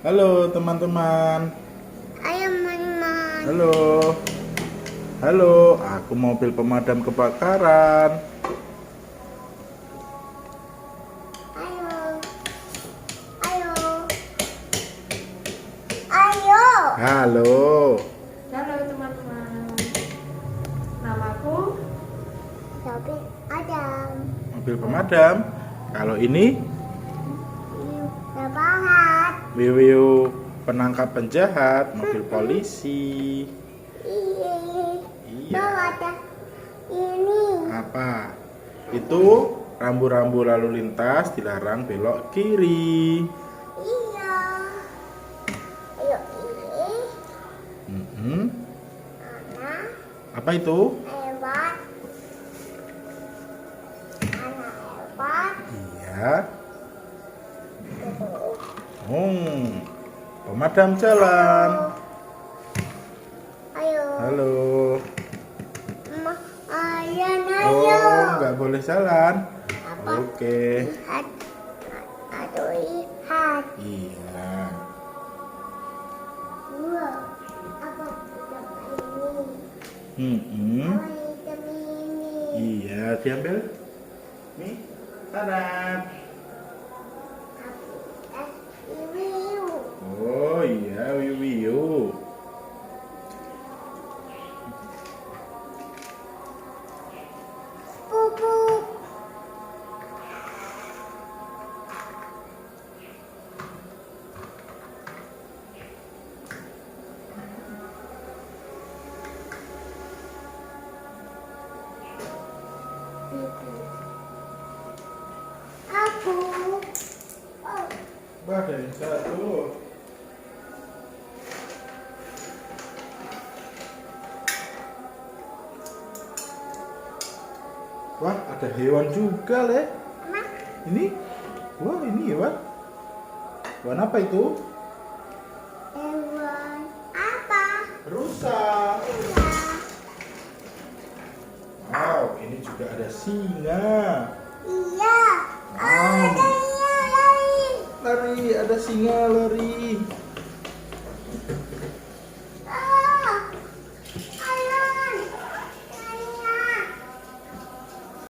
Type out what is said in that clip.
Halo teman-teman. Ayo teman-teman. Halo. Halo, aku mobil pemadam kebakaran. Ayo. Ayo. Ayo. Halo. Halo teman-teman, namaku Tapi Adam. Mobil pemadam. Kalau ini Lebaran. Wiwiu penangkap penjahat, mobil polisi. Iya. Iya. Ada ini. Apa? Itu rambu-rambu lalu lintas dilarang belok kiri. Iya. Ayo ini. Anak Apa itu? hebat. Anak hebat. Iya. Pemadam jalan. Ayo. Halo. Ayo. Oh, nggak boleh jalan. Apa? Oke. Lihat. Aduh, lihat. Iya. Wow. Apa hitam ini? Hmm. Apa hitam ini? Iya, diambil. Nih, tadat. Ini. Oh iya, wiwiu. Pupuk. Aku. Oh. Bah, ada yang satu. Wah, ada hewan juga, Le. Ma. Ini? Wah, ini hewan. Hewan apa itu? Hewan apa? Rusa. Iya. Wow, ini juga ada singa. Iya. Wow. Ada iya lari. Lari, ada singa lari.